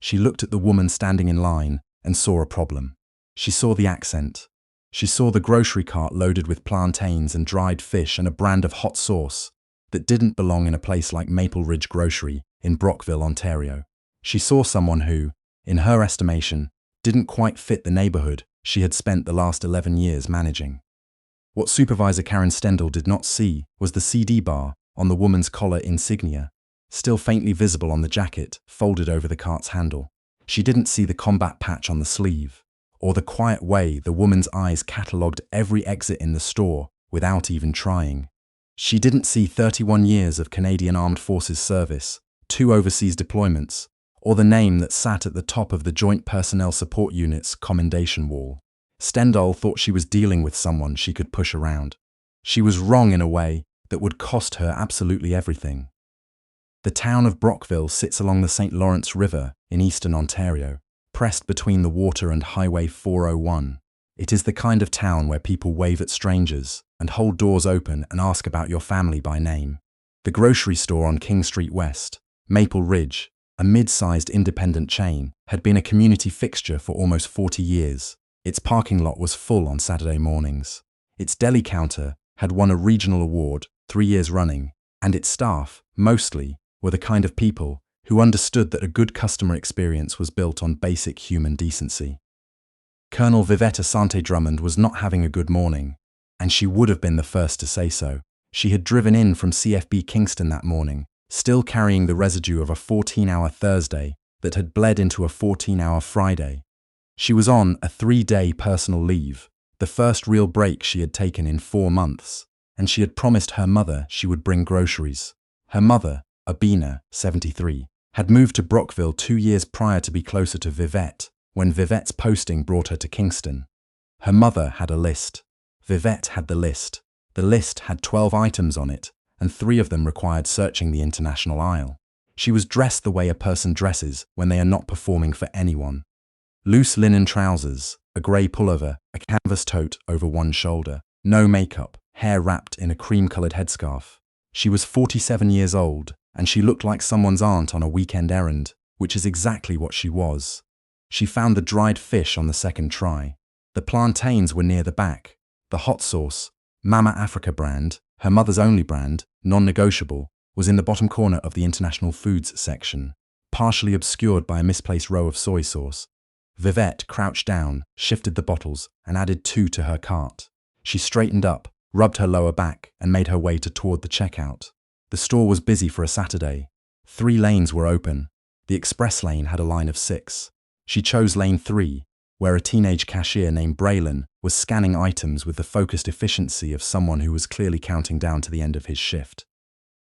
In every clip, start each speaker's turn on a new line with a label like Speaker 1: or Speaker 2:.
Speaker 1: She looked at the woman standing in line and saw a problem. She saw the accent. She saw the grocery cart loaded with plantains and dried fish and a brand of hot sauce that didn't belong in a place like Maple Ridge Grocery in Brockville, Ontario. She saw someone who, in her estimation, didn't quite fit the neighborhood she had spent the last 11 years managing. What Supervisor Karen Stendal did not see was the CD bar on the woman's collar insignia, still faintly visible on the jacket folded over the cart's handle. She didn't see the combat patch on the sleeve, or the quiet way the woman's eyes catalogued every exit in the store without even trying. She didn't see 31 years of Canadian Armed Forces service, 2 overseas deployments, or the name that sat at the top of the Joint Personnel Support Unit's commendation wall. Stendal thought she was dealing with someone she could push around. She was wrong in a way that would cost her absolutely everything. The town of Brockville sits along the St. Lawrence River in eastern Ontario, pressed between the water and Highway 401. It is the kind of town where people wave at strangers and hold doors open and ask about your family by name. The grocery store on King Street West, Maple Ridge, a mid-sized independent chain, had been a community fixture for almost 40 years. Its parking lot was full on Saturday mornings. Its deli counter had won a regional award 3 years running, and its staff, mostly, were the kind of people who understood that a good customer experience was built on basic human decency. Colonel Vivette Asante Drummond was not having a good morning, and she would have been the first to say so. She had driven in from CFB Kingston that morning, still carrying the residue of a 14-hour Thursday that had bled into a 14-hour Friday. She was on a 3-day personal leave, the first real break she had taken in 4 months, and she had promised her mother she would bring groceries. Her mother, Abina, 73, had moved to Brockville 2 years prior to be closer to Vivette, when Vivette's posting brought her to Kingston. Her mother had a list. Vivette had the list. The list had 12 items on it, and 3 of them required searching the international aisle. She was dressed the way a person dresses when they are not performing for anyone. Loose linen trousers, a grey pullover, a canvas tote over one shoulder, no makeup, hair wrapped in a cream-coloured headscarf. She was 47 years old, and she looked like someone's aunt on a weekend errand, which is exactly what she was. She found the dried fish on the second try. The plantains were near the back. The hot sauce, Mama Africa brand, her mother's only brand, non-negotiable, was in the bottom corner of the international foods section, partially obscured by a misplaced row of soy sauce. Vivette crouched down, shifted the bottles, and added 2 to her cart. She straightened up, rubbed her lower back, and made her way toward the checkout. The store was busy for a Saturday. 3 lanes were open. The express lane had a line of 6. She chose lane 3, where a teenage cashier named Braylon was scanning items with the focused efficiency of someone who was clearly counting down to the end of his shift.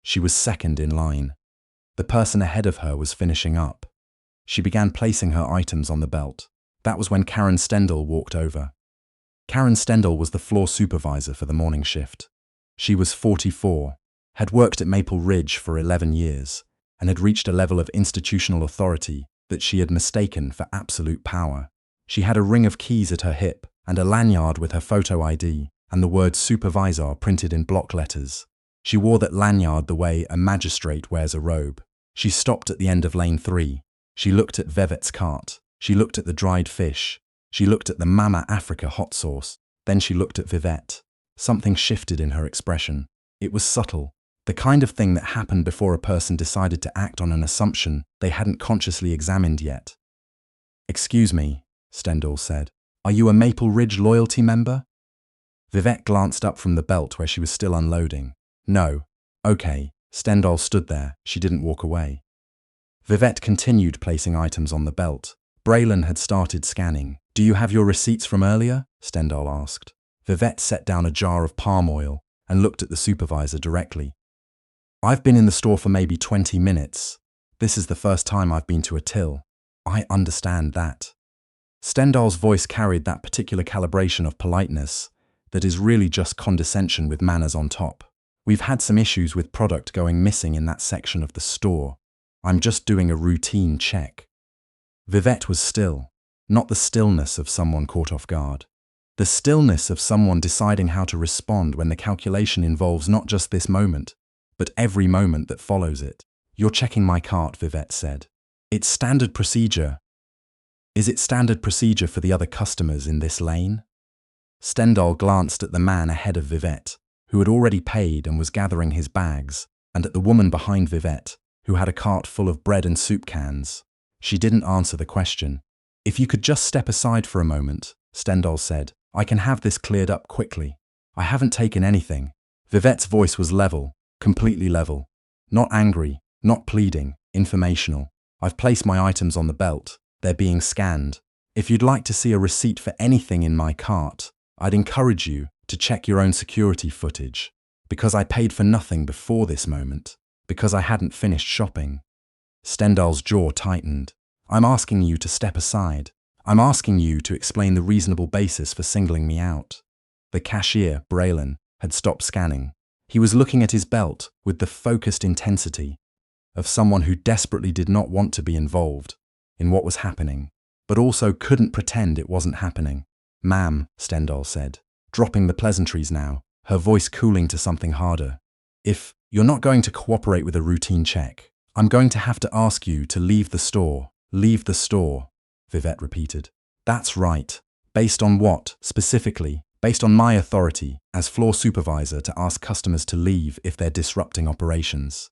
Speaker 1: She was second in line. The person ahead of her was finishing up. She began placing her items on the belt. That was when Karen Stendal walked over. Karen Stendal was the floor supervisor for the morning shift. She was 44, had worked at Maple Ridge for 11 years, and had reached a level of institutional authority that she had mistaken for absolute power. She had a ring of keys at her hip and a lanyard with her photo ID and the word supervisor printed in block letters. She wore that lanyard the way a magistrate wears a robe. She stopped at the end of lane 3. She looked at Vivette's cart. She looked at the dried fish. She looked at the Mama Africa hot sauce. Then she looked at Vivette. Something shifted in her expression. It was subtle, the kind of thing that happened before a person decided to act on an assumption they hadn't consciously examined yet. "Excuse me," Stendal said. "Are you a Maple Ridge loyalty member?" Vivette glanced up from the belt where she was still unloading. "No." "Okay." Stendal stood there. She didn't walk away. Vivette continued placing items on the belt. Braylon had started scanning. "Do you have your receipts from earlier?" Stendal asked. Vivette set down a jar of palm oil and looked at the supervisor directly. "I've been in the store for maybe 20 minutes. This is the first time I've been to a till. I understand that." Stendal's voice carried that particular calibration of politeness that is really just condescension with manners on top. "We've had some issues with product going missing in that section of the store. I'm just doing a routine check." Vivette was still, not the stillness of someone caught off guard. The stillness of someone deciding how to respond when the calculation involves not just this moment, but every moment that follows it. "You're checking my cart," Vivette said. It's standard procedure. Is it standard procedure for the other customers in this lane? Stendhal glanced at the man ahead of Vivette, who had already paid and was gathering his bags, and at the woman behind Vivette, who had a cart full of bread and soup cans. She didn't answer the question. If you could just step aside for a moment, Stendhal said, I can have this cleared up quickly. I haven't taken anything. Vivette's voice was level, completely level. Not angry, not pleading, informational. I've placed my items on the belt. They're being scanned. If you'd like to see a receipt for anything in my cart, I'd encourage you to check your own security footage. Because I paid for nothing before this moment. Because I hadn't finished shopping. Stendhal's jaw tightened. I'm asking you to step aside. I'm asking you to explain the reasonable basis for singling me out. The cashier, Braylon, had stopped scanning. He was looking at his belt with the focused intensity of someone who desperately did not want to be involved in what was happening, but also couldn't pretend it wasn't happening. Ma'am, Stendhal said, dropping the pleasantries now, her voice cooling to something harder. If you're not going to cooperate with a routine check, I'm going to have to ask you to leave the store. Leave the store, Vivette repeated. That's right. Based on what, specifically? Based on my authority as floor supervisor to ask customers to leave if they're disrupting operations.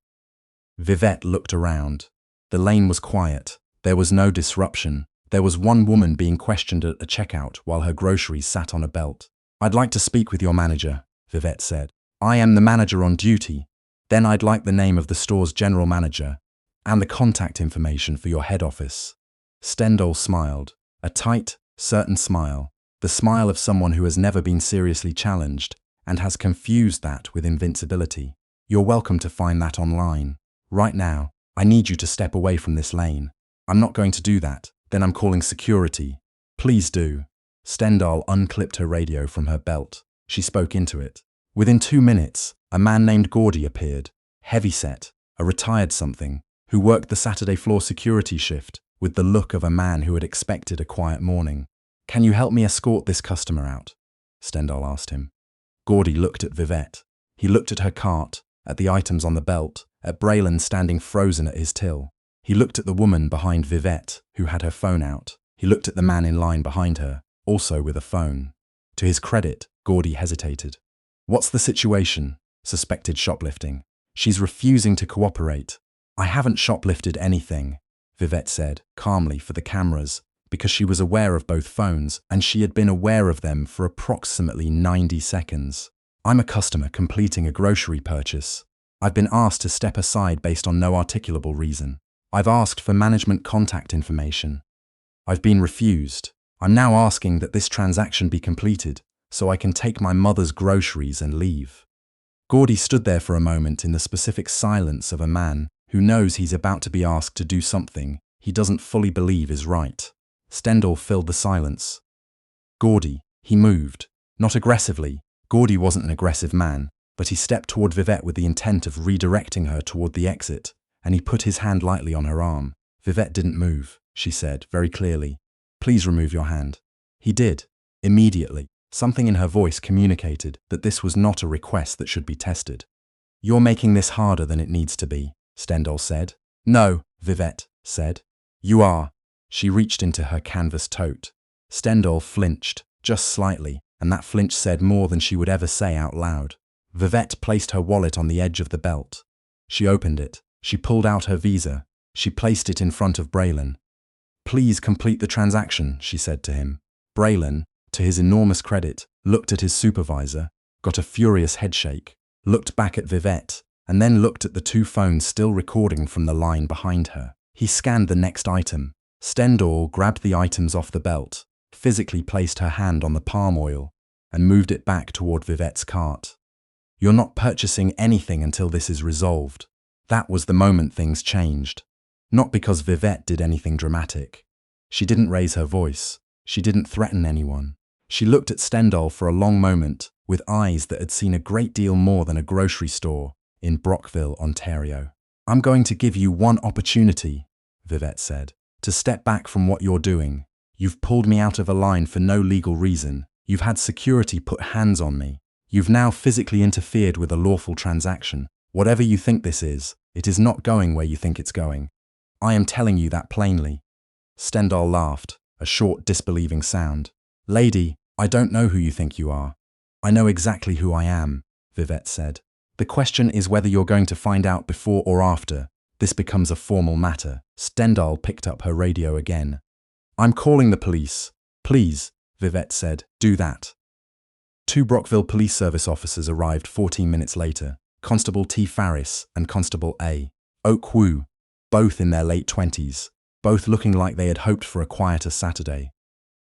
Speaker 1: Vivette looked around. The lane was quiet. There was no disruption. There was one woman being questioned at a checkout while her groceries sat on a belt. I'd like to speak with your manager, Vivette said. I am the manager on duty. Then I'd like the name of the store's general manager and the contact information for your head office. Stendhal smiled, a tight, certain smile, the smile of someone who has never been seriously challenged and has confused that with invincibility. You're welcome to find that online. Right now, I need you to step away from this lane. I'm not going to do that. Then I'm calling security. Please do. Stendhal unclipped her radio from her belt. She spoke into it. Within 2 minutes, a man named Gordy appeared, heavyset, a retired something, who worked the Saturday floor security shift with the look of a man who had expected a quiet morning. Can you help me escort this customer out? Stendhal asked him. Gordy looked at Vivette. He looked at her cart, at the items on the belt, at Braylon standing frozen at his till. He looked at the woman behind Vivette, who had her phone out. He looked at the man in line behind her, also with a phone. To his credit, Gordy hesitated. What's the situation? Suspected shoplifting. She's refusing to cooperate. I haven't shoplifted anything, Vivette said, calmly for the cameras, because she was aware of both phones and she had been aware of them for approximately 90 seconds. I'm a customer completing a grocery purchase. I've been asked to step aside based on no articulable reason. I've asked for management contact information. I've been refused. I'm now asking that this transaction be completed so I can take my mother's groceries and leave. Gordy stood there for a moment in the specific silence of a man who knows he's about to be asked to do something he doesn't fully believe is right. Stendhal filled the silence. Gordy, he moved. Not aggressively. Gordy wasn't an aggressive man, but he stepped toward Vivette with the intent of redirecting her toward the exit, and he put his hand lightly on her arm. Vivette didn't move, she said, very clearly. Please remove your hand. He did. Immediately. Something in her voice communicated that this was not a request that should be tested. You're making this harder than it needs to be, Stendhal said. No, Vivette said. You are. She reached into her canvas tote. Stendhal flinched, just slightly, and that flinch said more than she would ever say out loud. Vivette placed her wallet on the edge of the belt. She opened it. She pulled out her visa. She placed it in front of Braylon. Please complete the transaction, she said to him. Braylon, to his enormous credit, looked at his supervisor, got a furious headshake, looked back at Vivette, and then looked at the two phones still recording from the line behind her. He scanned the next item. Stendhal grabbed the items off the belt, physically placed her hand on the palm oil, and moved it back toward Vivette's cart. You're not purchasing anything until this is resolved. That was the moment things changed. Not because Vivette did anything dramatic. She didn't raise her voice. She didn't threaten anyone. She looked at Stendhal for a long moment with eyes that had seen a great deal more than a grocery store in Brockville, Ontario. I'm going to give you one opportunity, Vivette said, to step back from what you're doing. You've pulled me out of a line for no legal reason. You've had security put hands on me. You've now physically interfered with a lawful transaction. Whatever you think this is, it is not going where you think it's going. I am telling you that plainly. Stendhal laughed, a short, disbelieving sound. Lady, I don't know who you think you are. I know exactly who I am, Vivette said. The question is whether you're going to find out before or after this becomes a formal matter. Stendhal picked up her radio again. I'm calling the police. Please, Vivette said, do that. 2 Brockville police service officers arrived 14 minutes later, Constable T. Farris and Constable A. Oak Wu, both in their late 20s, both looking like they had hoped for a quieter Saturday.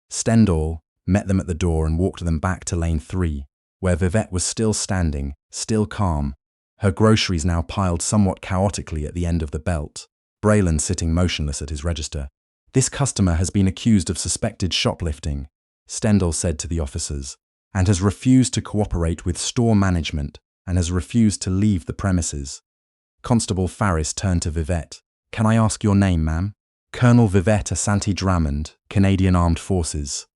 Speaker 1: Stendhal met them at the door and walked them back to lane 3, where Vivette was still standing, still calm, her groceries now piled somewhat chaotically at the end of the belt, Braylon sitting motionless at his register. This customer has been accused of suspected shoplifting, Stendhal said to the officers, and has refused to cooperate with store management and has refused to leave the premises. Constable Farris turned to Vivette. Can I ask your name, ma'am? Colonel Vivette Asante Drummond, Canadian Armed Forces.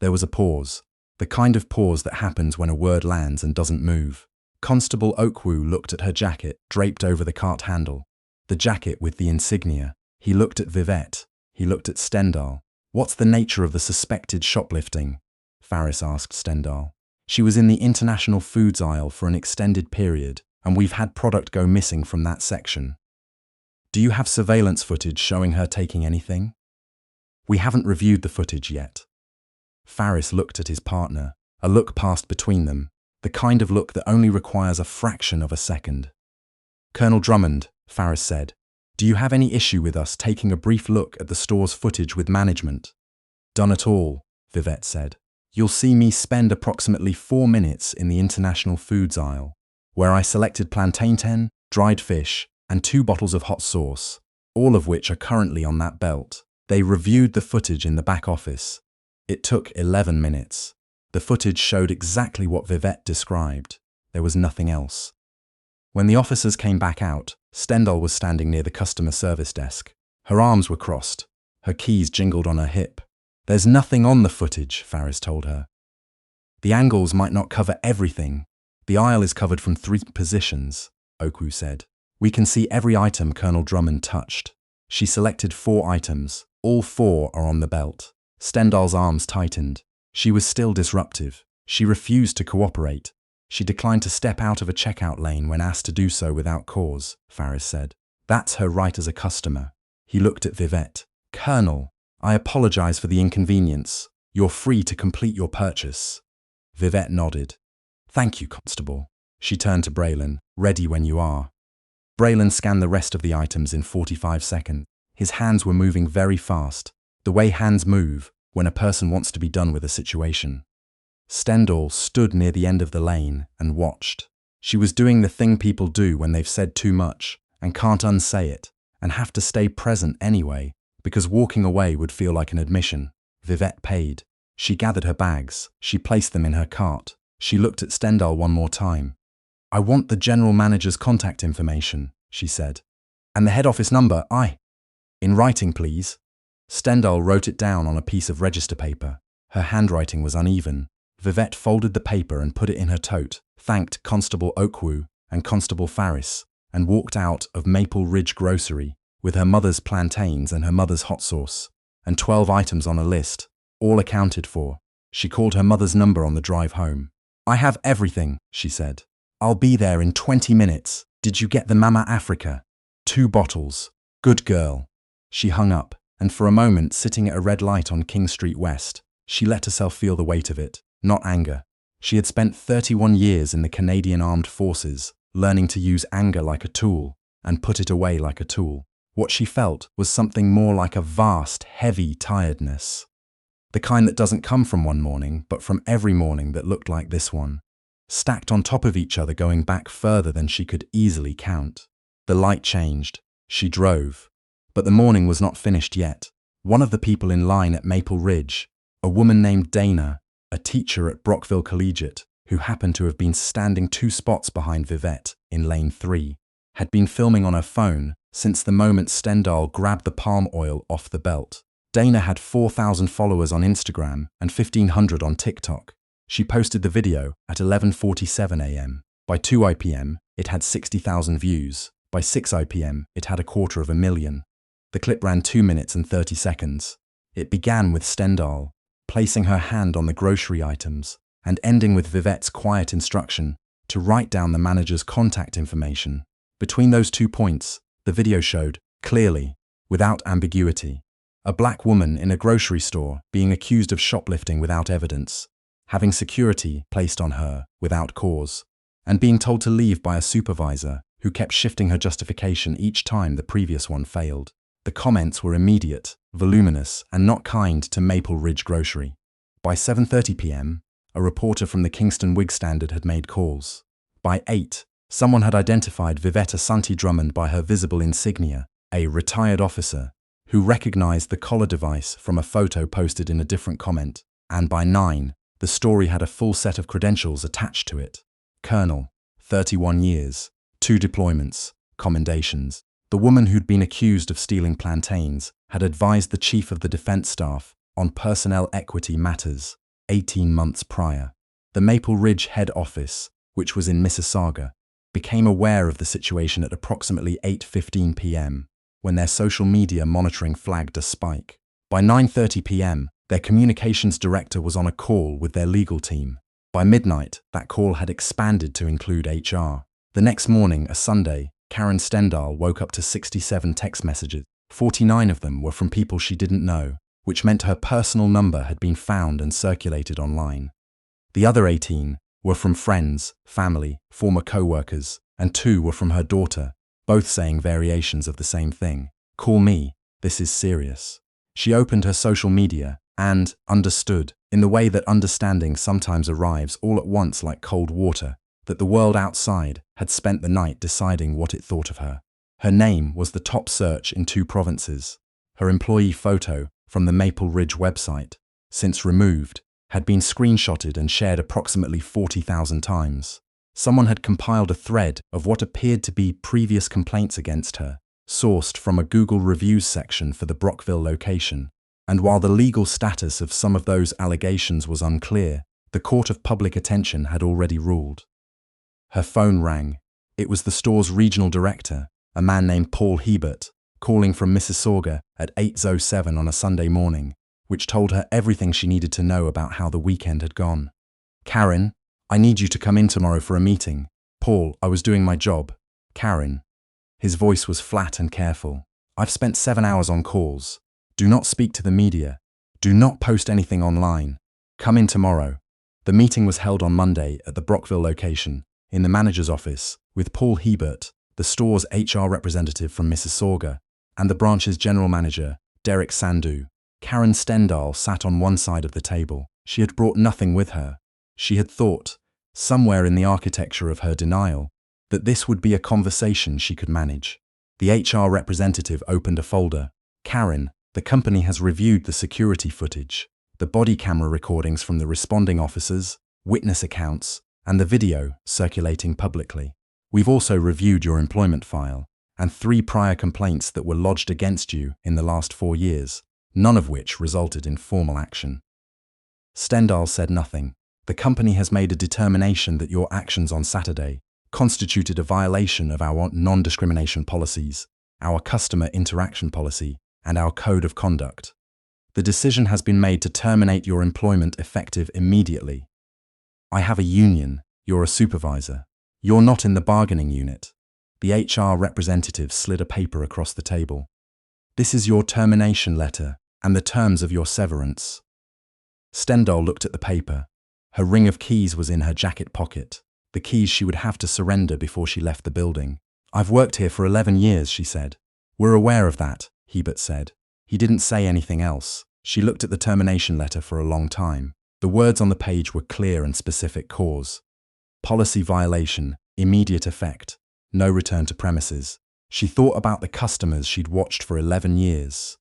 Speaker 1: There was a pause, the kind of pause that happens when a word lands and doesn't move. Constable Oakwu looked at her jacket draped over the cart handle, the jacket with the insignia. He looked at Vivette. He looked at Stendhal. What's the nature of the suspected shoplifting? Farris asked Stendhal. She was in the international foods aisle for an extended period, and we've had product go missing from that section. Do you have surveillance footage showing her taking anything? We haven't reviewed the footage yet. Farris looked at his partner. A look passed between them, the kind of look that only requires a fraction of a second. Colonel Drummond, Farris said, do you have any issue with us taking a brief look at the store's footage with management? Done at all, Vivette said. You'll see me spend approximately 4 minutes in the international foods aisle, where I selected plantain, dried fish, and 2 bottles of hot sauce, all of which are currently on that belt. They reviewed the footage in the back office. It took 11 minutes. The footage showed exactly what Vivette described. There was nothing else. When the officers came back out, Stendhal was standing near the customer service desk. Her arms were crossed. Her keys jingled on her hip. There's nothing on the footage, Farris told her. The angles might not cover everything. The aisle is covered from 3 positions, Oakwu said. We can see every item Colonel Drummond touched. She selected 4 items. All 4 are on the belt. Stendhal's arms tightened. She was still disruptive. She refused to cooperate. She declined to step out of a checkout lane when asked to do so without cause, Farris said. That's her right as a customer. He looked at Vivette. Colonel, I apologize for the inconvenience. You're free to complete your purchase. Vivette nodded. Thank you, Constable. She turned to Braylon. Ready when you are. Braylon scanned the rest of the items in 45 seconds. His hands were moving very fast, the way hands move when a person wants to be done with a situation. Stendhal stood near the end of the lane and watched. She was doing the thing people do when they've said too much and can't unsay it and have to stay present anyway, because walking away would feel like an admission. Vivette paid. She gathered her bags. She placed them in her cart. She looked at Stendhal one more time. I want the general manager's contact information, she said. And the head office number, in writing, please. Stendhal wrote it down on a piece of register paper. Her handwriting was uneven. Vivette folded the paper and put it in her tote, thanked Constable Oakwu and Constable Farris, and walked out of Maple Ridge Grocery with her mother's plantains and her mother's hot sauce, and 12 items on a list, all accounted for. She called her mother's number on the drive home. I have everything, she said. I'll be there in 20 minutes. Did you get the Mama Africa? 2 bottles. Good girl. She hung up, and for a moment, sitting at a red light on King Street West, she let herself feel the weight of it, not anger. She had spent 31 years in the Canadian Armed Forces, learning to use anger like a tool and put it away like a tool. What she felt was something more like a vast, heavy tiredness. The kind that doesn't come from one morning, but from every morning that looked like this one, stacked on top of each other going back further than she could easily count. The light changed. She drove. But the morning was not finished yet. One of the people in line at Maple Ridge, a woman named Dana, a teacher at Brockville Collegiate, who happened to have been standing 2 spots behind Vivette in lane 3, had been filming on her phone since the moment Stendhal grabbed the palm oil off the belt. Dana had 4,000 followers on Instagram and 1,500 on TikTok. She posted the video at 11:47 a.m. By 2 p.m., it had 60,000 views. By 6 p.m., it had 250,000. The clip ran 2 minutes and 30 seconds. It began with Stendhal placing her hand on the grocery items and ending with Vivette's quiet instruction to write down the manager's contact information. Between those 2 points, the video showed, clearly, without ambiguity, a black woman in a grocery store being accused of shoplifting without evidence, having security placed on her without cause, and being told to leave by a supervisor who kept shifting her justification each time the previous one failed. The comments were immediate, voluminous, and not kind to Maple Ridge Grocery. By 7:30 p.m., a reporter from the Kingston Whig Standard had made calls. By 8, someone had identified Vivetta Santi Drummond by her visible insignia, a retired officer, who recognized the collar device from a photo posted in a different comment, and by 9, the story had a full set of credentials attached to it. Colonel, 31 years, 2 deployments, commendations. The woman who'd been accused of stealing plantains had advised the Chief of the Defense Staff on personnel equity matters 18 months prior. The Maple Ridge head office, which was in Mississauga, became aware of the situation at approximately 8:15 p.m., when their social media monitoring flagged a spike. By 9:30 p.m., their communications director was on a call with their legal team. By midnight, that call had expanded to include HR. The next morning, a Sunday, Karen Stendhal woke up to 67 text messages. 49 of them were from people she didn't know, which meant her personal number had been found and circulated online. The other 18 were from friends, family, former co-workers, and 2 were from her daughter, both saying variations of the same thing. "Call me, this is serious." She opened her social media and understood, in the way that understanding sometimes arrives all at once like cold water, that the world outside had spent the night deciding what it thought of her. Her name was the top search in 2 provinces. Her employee photo from the Maple Ridge website, since removed, had been screenshotted and shared approximately 40,000 times. Someone had compiled a thread of what appeared to be previous complaints against her, sourced from a Google reviews section for the Brockville location. And while the legal status of some of those allegations was unclear, the court of public attention had already ruled. Her phone rang. It was the store's regional director, a man named Paul Hebert, calling from Mississauga at 8:07 on a Sunday morning, which told her everything she needed to know about how the weekend had gone. "Karen, I need you to come in tomorrow for a meeting." "Paul, I was doing my job." "Karen." His voice was flat and careful. "I've spent 7 hours on calls. Do not speak to the media. Do not post anything online. Come in tomorrow." The meeting was held on Monday at the Brockville location, in the manager's office, with Paul Hebert, the store's HR representative from Mississauga, and the branch's general manager, Derek Sandu. Karen Stendhal sat on one side of the table. She had brought nothing with her. She had thought, somewhere in the architecture of her denial, that this would be a conversation she could manage. The HR representative opened a folder. "Karen, the company has reviewed the security footage, the body camera recordings from the responding officers, witness accounts, and the video circulating publicly. We've also reviewed your employment file and 3 prior complaints that were lodged against you in the last 4 years, none of which resulted in formal action." Stendhal said nothing. "The company has made a determination that your actions on Saturday constituted a violation of our non-discrimination policies, our customer interaction policy, and our code of conduct. The decision has been made to terminate your employment effective immediately. I have a union. You're a supervisor. You're not in the bargaining unit." The HR representative slid a paper across the table. "This is your termination letter and the terms of your severance." Stendhal looked at the paper. Her ring of keys was in her jacket pocket, the keys she would have to surrender before she left the building. "I've worked here for 11 years, she said. "We're aware of that," Hebert said. He didn't say anything else. She looked at the termination letter for a long time. The words on the page were clear and specific: cause, policy violation, immediate effect, no return to premises. She thought about the customers she'd watched for 11 years,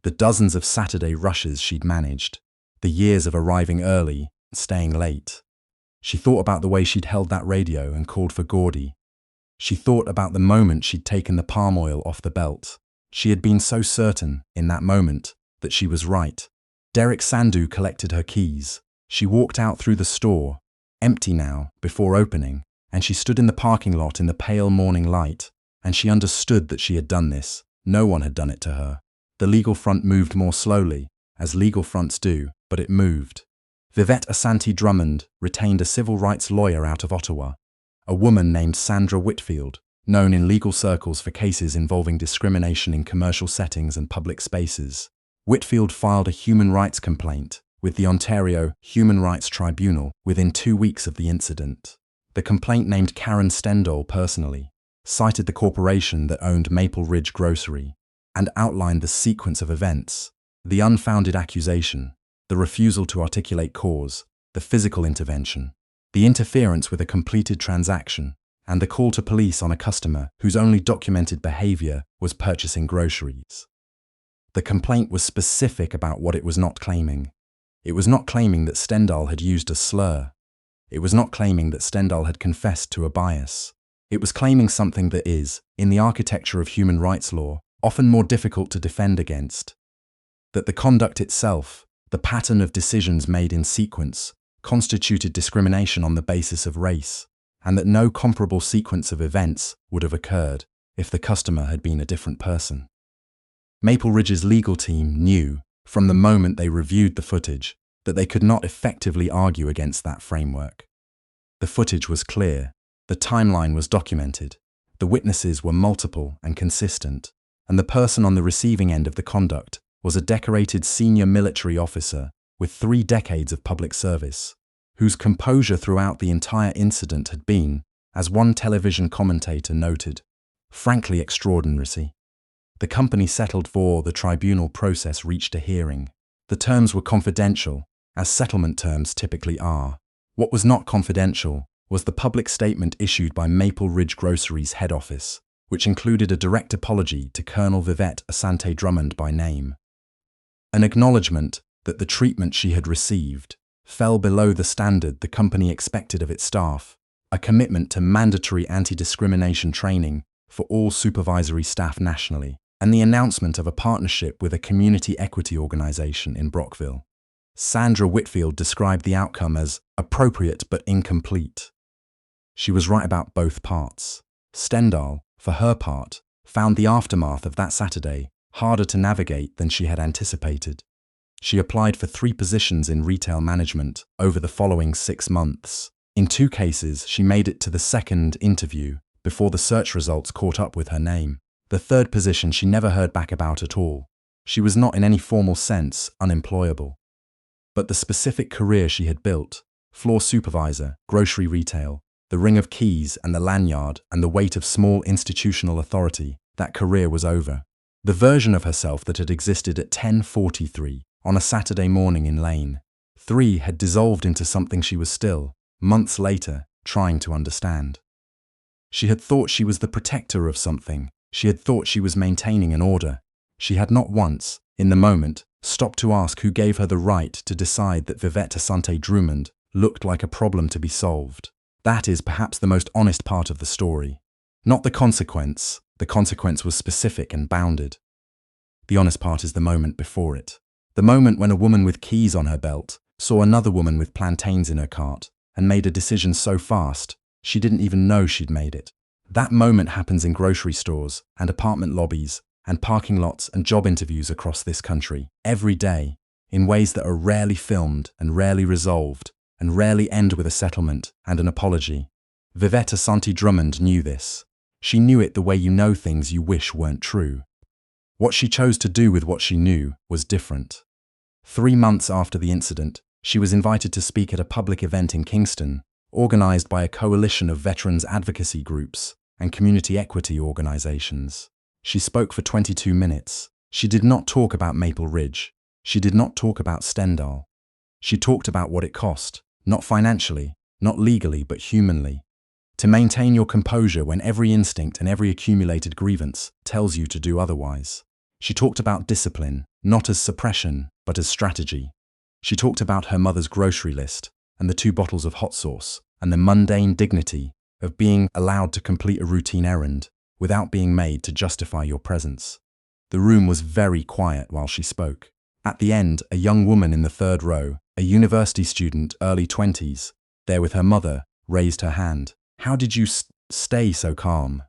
Speaker 1: the dozens of Saturday rushes she'd managed, the years of arriving early and staying late. She thought about the way she'd held that radio and called for Gordy. She thought about the moment she'd taken the palm oil off the belt. She had been so certain, in that moment, that she was right. Derek Sandu collected her keys. She walked out through the store, empty now, before opening, and she stood in the parking lot in the pale morning light, and she understood that she had done this, No one had done it to her. The legal front moved more slowly, as legal fronts do, but it moved. Vivette Asante Drummond retained a civil rights lawyer out of Ottawa, a woman named Sandra Whitfield, known in legal circles for cases involving discrimination in commercial settings and public spaces. Whitfield filed a human rights complaint with the Ontario Human Rights Tribunal within 2 weeks of the incident. The complaint named Karen Stendal personally, cited the corporation that owned Maple Ridge Grocery, and outlined the sequence of events: the unfounded accusation, the refusal to articulate cause, the physical intervention, the interference with a completed transaction, and the call to police on a customer whose only documented behavior was purchasing groceries. The complaint was specific about what it was not claiming. It was not claiming that Stendal had used a slur. It was not claiming that Stendal had confessed to a bias. It was claiming something that is, in the architecture of human rights law, often more difficult to defend against. That the conduct itself, the pattern of decisions made in sequence, constituted discrimination on the basis of race, and that no comparable sequence of events would have occurred if the customer had been a different person. Maple Ridge's legal team knew, from the moment they reviewed the footage, that they could not effectively argue against that framework. The footage was clear, the timeline was documented, the witnesses were multiple and consistent, and the person on the receiving end of the conduct was a decorated senior military officer with 3 decades of public service, whose composure throughout the entire incident had been, as one television commentator noted, frankly extraordinary. The company settled for the tribunal process reached a hearing. The terms were confidential, as settlement terms typically are. What was not confidential was the public statement issued by Maple Ridge Grocery's head office, which included a direct apology to Colonel Vivette Asante Drummond by name. An acknowledgement that the treatment she had received fell below the standard the company expected of its staff, a commitment to mandatory anti-discrimination training for all supervisory staff nationally, and the announcement of a partnership with a community equity organization in Brockville. Sandra Whitfield described the outcome as appropriate but incomplete. She was right about both parts. Stendal, for her part, found the aftermath of that Saturday harder to navigate than she had anticipated. She applied for 3 positions in retail management over the following 6 months. In 2 cases, she made it to the 2nd interview before the search results caught up with her name. The 3rd position she never heard back about at all. She was not in any formal sense unemployable. But the specific career she had built, floor supervisor, grocery retail, the ring of keys and the lanyard and the weight of small institutional authority, that career was over. The version of herself that had existed at 10:43 on a Saturday morning in Lane 3 had dissolved into something she was still, months later, trying to understand. She had thought she was the protector of something. She had thought she was maintaining an order. She had not once, in the moment, stopped to ask who gave her the right to decide that Vivette Asante Drummond looked like a problem to be solved. That is perhaps the most honest part of the story. Not the consequence. The consequence was specific and bounded. The honest part is the moment before it. The moment when a woman with keys on her belt saw another woman with plantains in her cart and made a decision so fast she didn't even know she'd made it. That moment happens in grocery stores and apartment lobbies and parking lots and job interviews across this country, every day, in ways that are rarely filmed and rarely resolved and rarely end with a settlement and an apology. Vivette Asante Drummond knew this. She knew it the way you know things you wish weren't true. What she chose to do with what she knew was different. 3 months after the incident, she was invited to speak at a public event in Kingston, organized by a coalition of veterans advocacy groups and community equity organizations. She spoke for 22 minutes. She did not talk about Maple Ridge. She did not talk about Stendal. She talked about what it cost, not financially, not legally, but humanly. To maintain your composure when every instinct and every accumulated grievance tells you to do otherwise. She talked about discipline, not as suppression, but as strategy. She talked about her mother's grocery list and the 2 bottles of hot sauce and the mundane dignity of being allowed to complete a routine errand without being made to justify your presence. The room was very quiet while she spoke. At the end, a young woman in the 3rd row, a university student, early 20s, there with her mother, raised her hand. "How did you stay so calm?"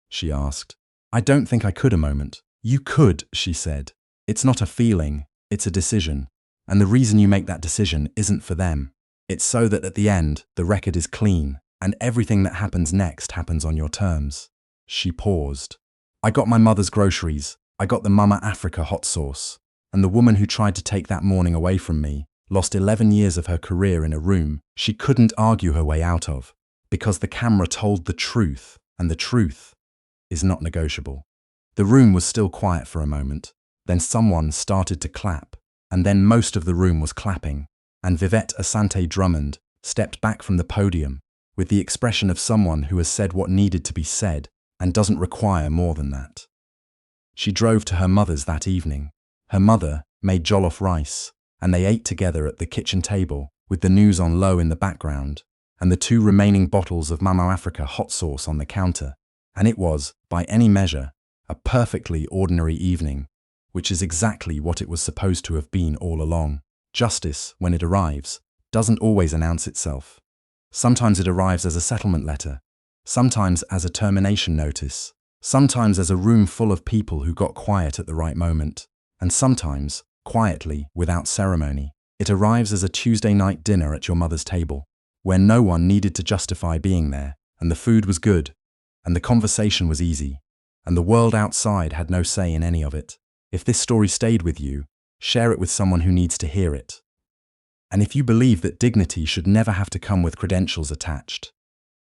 Speaker 1: she asked. "I don't think I could a moment. You could, she said. It's not a feeling, it's a decision. And the reason you make that decision isn't for them. It's so that at the end, the record is clean, and everything that happens next happens on your terms. She paused. I got my mother's groceries. I got the Mama Africa hot sauce. And the woman who tried to take that morning away from me lost 11 years of her career in a room she couldn't argue her way out of, because the camera told the truth, and the truth is not negotiable. The room was still quiet for a moment. Then someone started to clap, and then most of the room was clapping, and Vivette Asante Drummond stepped back from the podium with the expression of someone who has said what needed to be said and doesn't require more than that. She drove to her mother's that evening. Her mother made jollof rice, and they ate together at the kitchen table with the news on low in the background and the 2 remaining bottles of Mama Africa hot sauce on the counter. And it was, by any measure, a perfectly ordinary evening, which is exactly what it was supposed to have been all along. Justice, when it arrives, doesn't always announce itself. Sometimes it arrives as a settlement letter, sometimes as a termination notice, sometimes as a room full of people who got quiet at the right moment, and sometimes, quietly, without ceremony, it arrives as a Tuesday night dinner at your mother's table, where no one needed to justify being there, and the food was good, and the conversation was easy, and the world outside had no say in any of it. If this story stayed with you, share it with someone who needs to hear it. And if you believe that dignity should never have to come with credentials attached,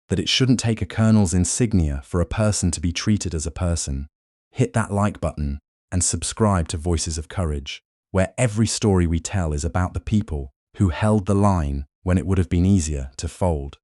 Speaker 1: that it shouldn't take a colonel's insignia for a person to be treated as a person, hit that like button and subscribe to Voices of Courage, where every story we tell is about the people who held the line when it would have been easier to fold.